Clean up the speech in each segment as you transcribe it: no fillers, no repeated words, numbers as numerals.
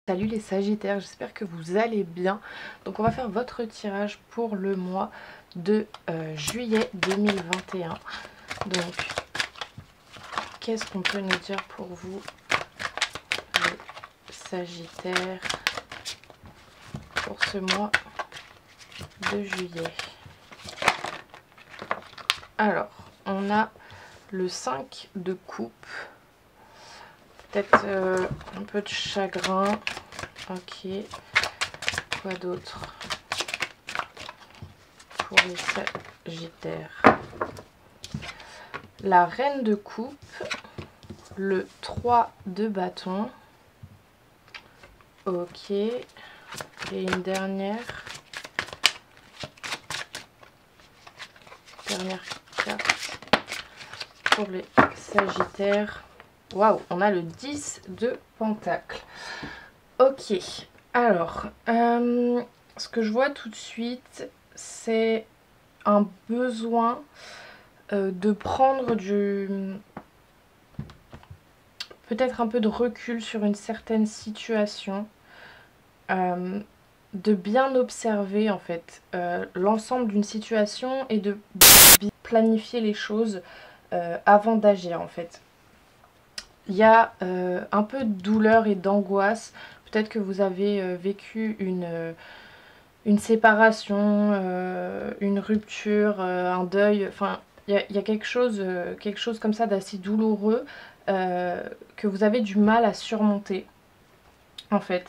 Salut les Sagittaires, j'espère que vous allez bien. Donc on va faire votre tirage pour le mois de juillet 2021. Donc qu'est-ce qu'on peut nous dire pour vous les Sagittaires pour ce mois de juillet? Alors on a le 5 de coupe, peut-être un peu de chagrin. Ok, quoi d'autre pour les Sagittaires? La reine de coupe, le 3 de bâton. Ok, et une dernière carte pour les Sagittaires. Waouh, on a le 10 de pentacle. Ok, alors, ce que je vois tout de suite, c'est un besoin de prendre peut-être un peu de recul sur une certaine situation, de bien observer en fait l'ensemble d'une situation et de bien planifier les choses avant d'agir en fait. Il y a un peu de douleur et d'angoisse. Peut-être que vous avez vécu une séparation, une rupture, un deuil. Enfin, il y a quelque chose comme ça d'assez douloureux que vous avez du mal à surmonter, en fait.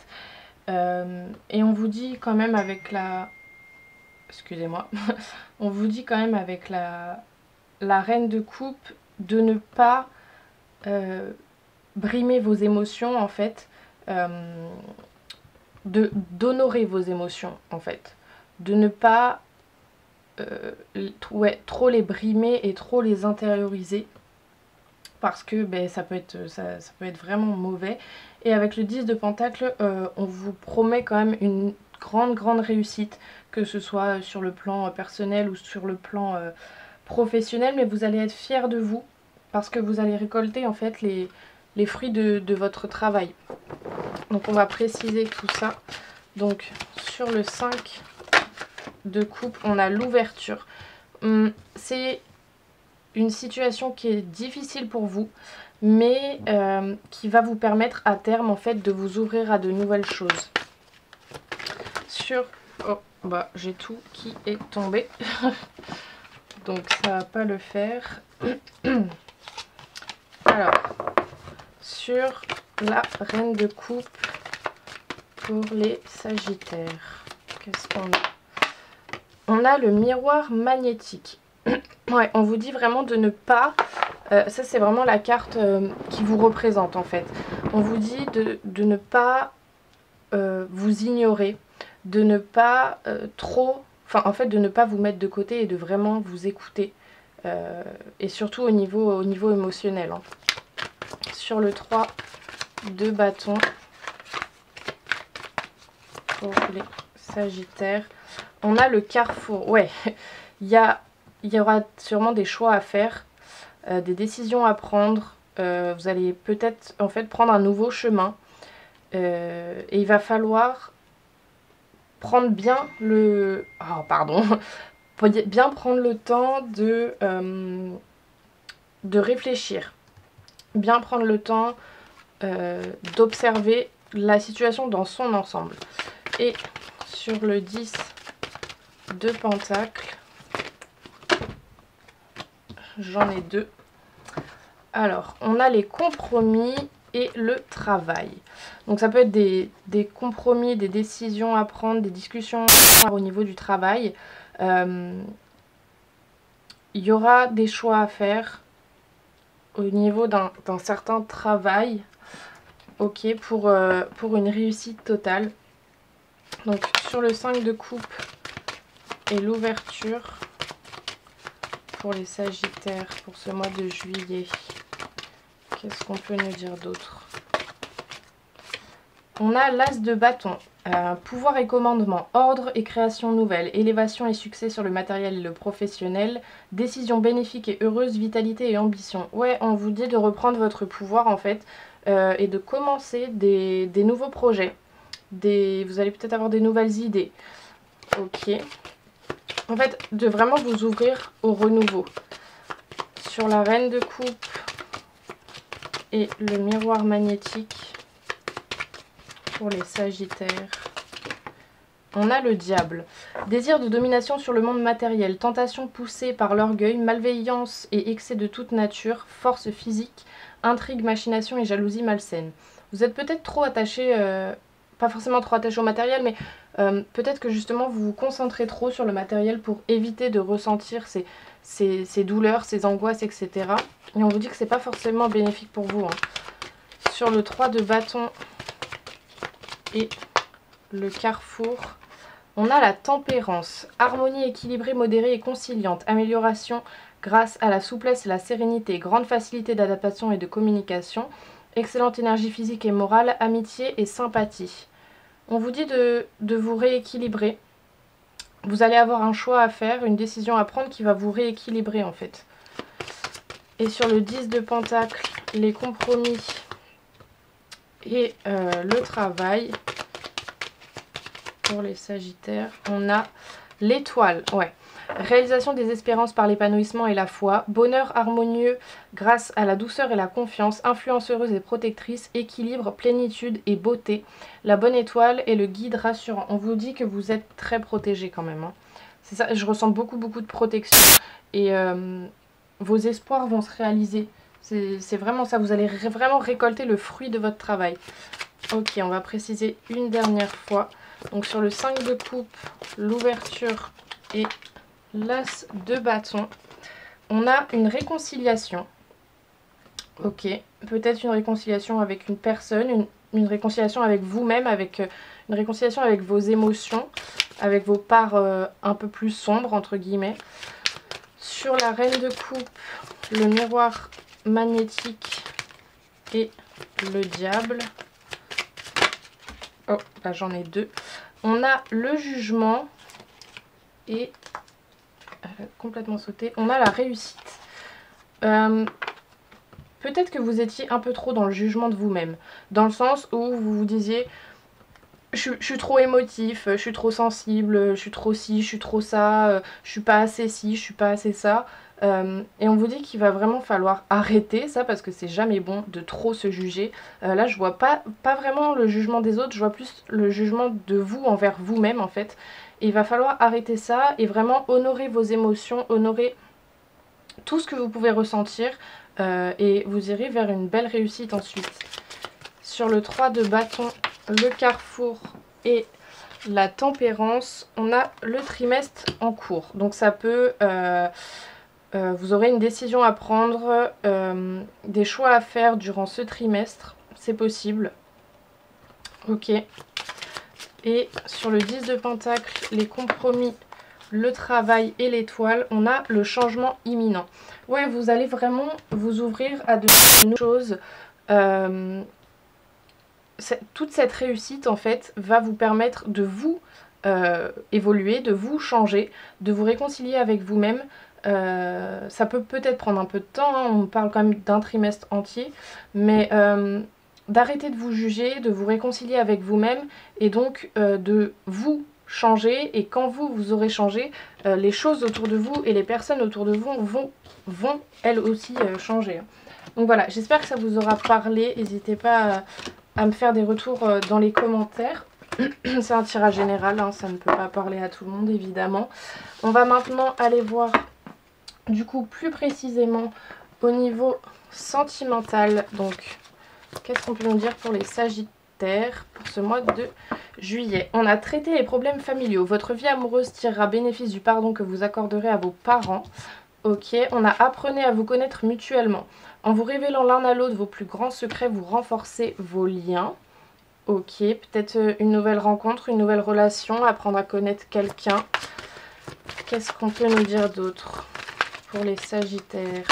Et on vous dit quand même avec la... Excusez-moi. On vous dit quand même avec la reine de coupe de ne pas... brimer vos émotions en fait, d'honorer vos émotions en fait, de ne pas trop les brimer et trop les intérioriser parce que ça peut être vraiment mauvais. Et avec le 10 de pentacle, on vous promet quand même une grande réussite, que ce soit sur le plan personnel ou sur le plan professionnel, mais vous allez être fiers de vous parce que vous allez récolter en fait les fruits de votre travail. Donc on va préciser tout ça. Donc sur le 5 de coupe, on a l'ouverture. C'est une situation qui est difficile pour vous, mais qui va vous permettre à terme en fait de vous ouvrir à de nouvelles choses. Sur... Oh, bah j'ai tout qui est tombé. Donc ça va pas le faire. Alors, sur la reine de coupe pour les Sagittaires, qu'est-ce qu'on a? On a le miroir magnétique. Ouais, on vous dit vraiment de ne pas... ça, c'est vraiment la carte qui vous représente, en fait. On vous dit de ne pas vous ignorer, de ne pas trop... Enfin, en fait, de ne pas vous mettre de côté et de vraiment vous écouter. Et surtout au niveau émotionnel. Hein. Sur le 3 de bâton pour les Sagittaires, on a le carrefour. Ouais, il y aura sûrement des choix à faire, des décisions à prendre. Vous allez peut-être en fait prendre un nouveau chemin. Et il va falloir prendre bien le... Oh, pardon. Bien prendre le temps de réfléchir. Bien prendre le temps d'observer la situation dans son ensemble. Et sur le 10 de pentacle, j'en ai deux. Alors, on a les compromis et le travail. Donc ça peut être des compromis, des décisions à prendre, des discussions au niveau du travail. Il y aura des choix à faire au niveau d'un certain travail, ok, pour une réussite totale. Donc sur le 5 de coupe et l'ouverture pour les Sagittaires pour ce mois de juillet, qu'est-ce qu'on peut nous dire d'autre? On a l'as de bâton, pouvoir et commandement, ordre et création nouvelle, élévation et succès sur le matériel et le professionnel, décision bénéfique et heureuse, vitalité et ambition. Ouais, on vous dit de reprendre votre pouvoir en fait et de commencer des nouveaux projets. vous allez peut-être avoir des nouvelles idées. Ok. En fait, de vraiment vous ouvrir au renouveau. Sur la reine de coupe et le miroir magnétique pour les sagittaires. On a le diable. Désir de domination sur le monde matériel, tentation poussée par l'orgueil, malveillance et excès de toute nature, force physique, intrigue, machination et jalousie malsaine. Vous êtes peut-être trop attaché, pas forcément trop attaché au matériel, mais peut-être que justement vous vous concentrez trop sur le matériel pour éviter de ressentir ces douleurs, ces angoisses, etc. Et on vous dit que c'est pas forcément bénéfique pour vous. Sur le 3 de bâton et le carrefour, on a la tempérance, harmonie équilibrée, modérée et conciliante, amélioration grâce à la souplesse et la sérénité, grande facilité d'adaptation et de communication, excellente énergie physique et morale, amitié et sympathie. On vous dit de vous rééquilibrer. Vous allez avoir un choix à faire, une décision à prendre qui va vous rééquilibrer en fait. Et sur le 10 de pentacle, les compromis et le travail. Pour les sagittaires, on a l'étoile, ouais. Réalisation des espérances par l'épanouissement et la foi, bonheur harmonieux grâce à la douceur et la confiance, influence heureuse et protectrice, équilibre, plénitude et beauté. La bonne étoile est le guide rassurant. On vous dit que vous êtes très protégé quand même. C'est ça, je ressens beaucoup de protection et vos espoirs vont se réaliser. C'est vraiment ça, vous allez vraiment récolter le fruit de votre travail. Ok, on va préciser une dernière fois. Donc sur le 5 de coupe, l'ouverture et l'as de bâton, on a une réconciliation. Ok, peut-être une réconciliation avec une personne, une réconciliation avec vous-même, une réconciliation avec vos émotions, avec vos parts un peu plus sombres, entre guillemets. Sur la reine de coupe, le miroir magnétique et le diable. Oh, là j'en ai deux. On a le jugement et complètement sauté. On a la réussite. Peut-être que vous étiez un peu trop dans le jugement de vous-même. Dans le sens où vous vous disiez je suis trop émotif, je suis trop sensible, je suis trop ci, je suis trop ça, je suis pas assez ci, je suis pas assez ça. Et on vous dit qu'il va vraiment falloir arrêter ça parce que c'est jamais bon de trop se juger. Là je vois pas vraiment le jugement des autres, je vois plus le jugement de vous envers vous-même en fait. Et il va falloir arrêter ça et vraiment honorer vos émotions, honorer tout ce que vous pouvez ressentir et vous irez vers une belle réussite ensuite. Sur le 3 de bâton, le carrefour et la tempérance, on a le trimestre en cours. Donc ça peut... vous aurez une décision à prendre, des choix à faire durant ce trimestre, c'est possible. Ok. Et sur le 10 de pentacle, les compromis, le travail et l'étoile, on a le changement imminent. Ouais, vous allez vraiment vous ouvrir à de nouvelles choses. Toute cette réussite en fait va vous permettre de vous évoluer, de vous changer, de vous réconcilier avec vous-même. Ça peut peut-être prendre un peu de temps, hein, on parle quand même d'un trimestre entier, mais d'arrêter de vous juger, de vous réconcilier avec vous-même et donc de vous changer. Et quand vous aurez changé, les choses autour de vous et les personnes autour de vous vont elles aussi changer. Donc voilà, j'espère que ça vous aura parlé. N'hésitez pas à me faire des retours dans les commentaires. C'est un tirage général, hein, ça ne peut pas parler à tout le monde évidemment. On va maintenant aller voir du coup plus précisément au niveau sentimental. Donc qu'est-ce qu'on peut nous dire pour les sagittaires pour ce mois de juillet? On a traité les problèmes familiaux. Votre vie amoureuse tirera bénéfice du pardon que vous accorderez à vos parents. Ok, on a apprenez à vous connaître mutuellement. En vous révélant l'un à l'autre vos plus grands secrets, vous renforcez vos liens. Ok, peut-être une nouvelle rencontre, une nouvelle relation, apprendre à connaître quelqu'un. Qu'est-ce qu'on peut nous dire d'autre pour les sagittaires?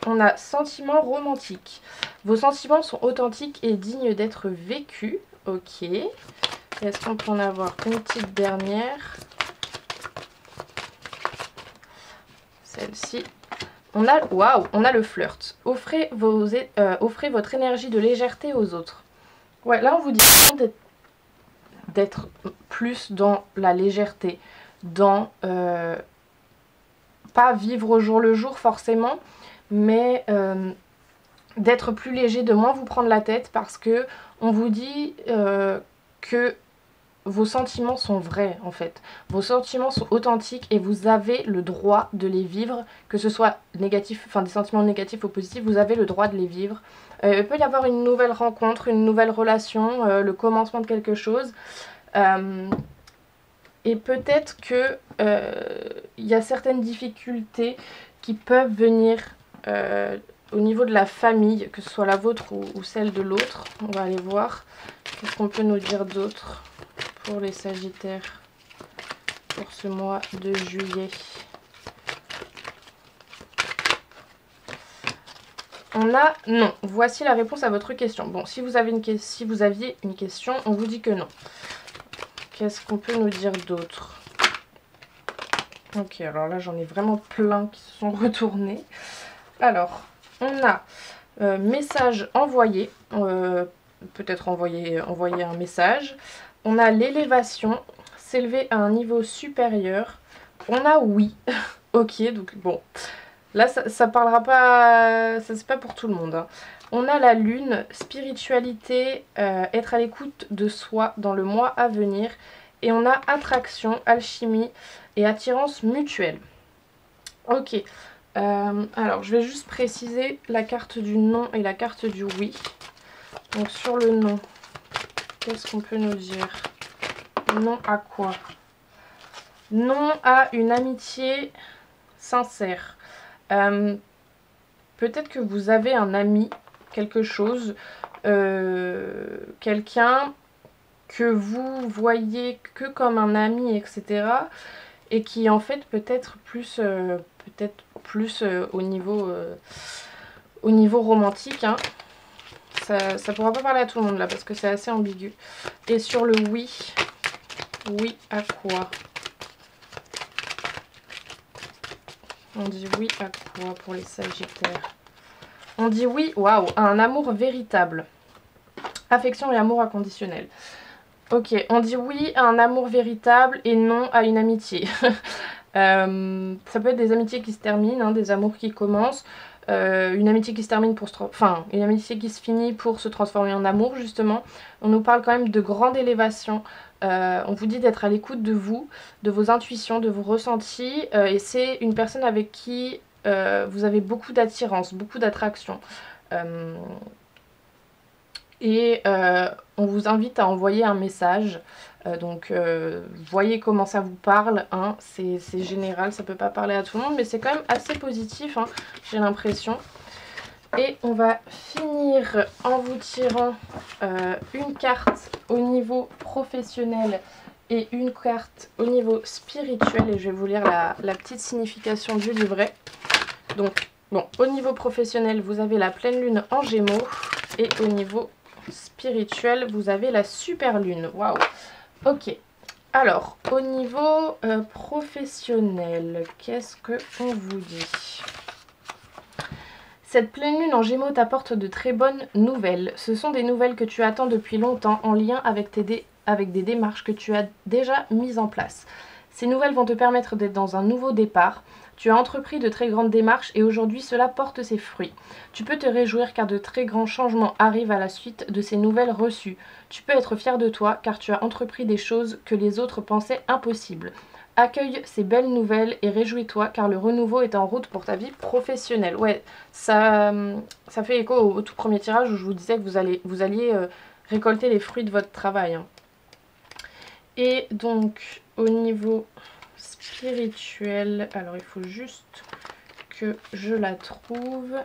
On a sentiments romantiques. Vos sentiments sont authentiques et dignes d'être vécus. Ok. Est-ce qu'on peut en avoir une petite dernière? Celle-ci. On a, waouh, on a le flirt. Offrez votre énergie de légèreté aux autres. Ouais, là on vous dit d'être d'être plus dans la légèreté, dans pas vivre au jour le jour forcément, mais d'être plus léger, de moins vous prendre la tête, parce que on vous dit que vos sentiments sont vrais en fait. Vos sentiments sont authentiques et vous avez le droit de les vivre, que ce soit négatif, enfin des sentiments négatifs ou positifs, vous avez le droit de les vivre. Il peut y avoir une nouvelle rencontre, une nouvelle relation, le commencement de quelque chose. Et peut-être que y a certaines difficultés qui peuvent venir au niveau de la famille, que ce soit la vôtre ou celle de l'autre. On va aller voir. Qu'est-ce qu'on peut nous dire d'autre pour les Sagittaires pour ce mois de juillet? On a non. Voici la réponse à votre question. Bon, si vous aviez une question, on vous dit que non. Qu'est-ce qu'on peut nous dire d'autre? Ok, alors là, j'en ai vraiment plein qui se sont retournés. Alors, on a message envoyé. Peut-être envoyer un message. On a l'élévation, s'élever à un niveau supérieur. On a oui. Ok, donc bon. Là, ça parlera pas... Ça, c'est pas pour tout le monde. Hein. On a la lune, spiritualité, être à l'écoute de soi dans le mois à venir. Et on a attraction, alchimie et attirance mutuelle. Ok. Alors, je vais juste préciser la carte du non et la carte du oui. Donc, sur le non, qu'est-ce qu'on peut nous dire? Non à quoi? Non à une amitié sincère. Peut-être que vous avez un ami, quelque chose, quelqu'un que vous voyez que comme un ami, etc. Et qui en fait peut-être plus au niveau romantique. Hein. Ça pourra pas parler à tout le monde là parce que c'est assez ambigu. Et sur le oui, oui à quoi? On dit oui à quoi pour les Sagittaires? On dit oui, waouh, à un amour véritable. Affection et amour inconditionnel. Ok, on dit oui à un amour véritable et non à une amitié. Ça peut être des amitiés qui se terminent, hein, des amours qui commencent. Une amitié qui se termine pour une amitié qui se finit pour se transformer en amour justement. On nous parle quand même de grande élévation. On vous dit d'être à l'écoute de vous, de vos intuitions, de vos ressentis. Et c'est une personne avec qui vous avez beaucoup d'attirance, beaucoup d'attraction. On vous invite à envoyer un message. Donc voyez comment ça vous parle. Hein. C'est général, ça peut pas parler à tout le monde, mais c'est quand même assez positif, hein, j'ai l'impression. Et on va finir en vous tirant une carte au niveau professionnel et une carte au niveau spirituel. Et je vais vous lire la petite signification du livret. Donc, bon, au niveau professionnel, vous avez la pleine lune en Gémeaux. Et au niveau spirituel, vous avez la super lune. Waouh! Ok. Alors, au niveau professionnel, qu'est-ce qu'on vous dit? Cette pleine lune en Gémeaux t'apporte de très bonnes nouvelles. Ce sont des nouvelles que tu attends depuis longtemps en lien avec des démarches que tu as déjà mises en place. Ces nouvelles vont te permettre d'être dans un nouveau départ. Tu as entrepris de très grandes démarches et aujourd'hui cela porte ses fruits. Tu peux te réjouir car de très grands changements arrivent à la suite de ces nouvelles reçues. Tu peux être fier de toi car tu as entrepris des choses que les autres pensaient impossibles. Accueille ces belles nouvelles et réjouis-toi car le renouveau est en route pour ta vie professionnelle. Ouais, ça fait écho au tout premier tirage où je vous disais que vous alliez récolter les fruits de votre travail. Hein. Et donc, au niveau spirituel, alors il faut juste que je la trouve.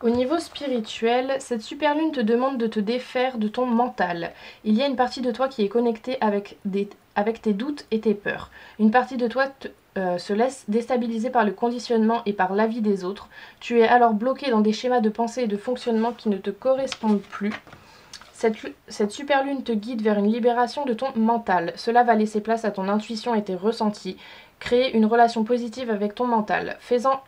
Au niveau spirituel, cette super lune te demande de te défaire de ton mental. Il y a une partie de toi qui est connectée avec tes doutes et tes peurs. Une partie de toi se laisse déstabiliser par le conditionnement et par l'avis des autres. Tu es alors bloqué dans des schémas de pensée et de fonctionnement qui ne te correspondent plus. Cette super lune te guide vers une libération de ton mental. Cela va laisser place à ton intuition et tes ressentis. Créer une relation positive avec ton mental. Fais-en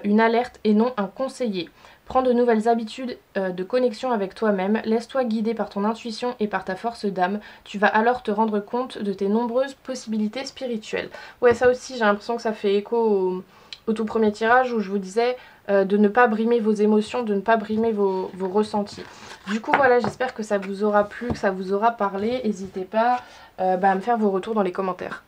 une alerte et non un conseiller. Prends de nouvelles habitudes de connexion avec toi-même, laisse-toi guider par ton intuition et par ta force d'âme. Tu vas alors te rendre compte de tes nombreuses possibilités spirituelles. Ouais, ça aussi, j'ai l'impression que ça fait écho au tout premier tirage où je vous disais de ne pas brimer vos émotions, de ne pas brimer vos ressentis. Du coup, voilà, j'espère que ça vous aura plu, que ça vous aura parlé. N'hésitez pas à me faire vos retours dans les commentaires.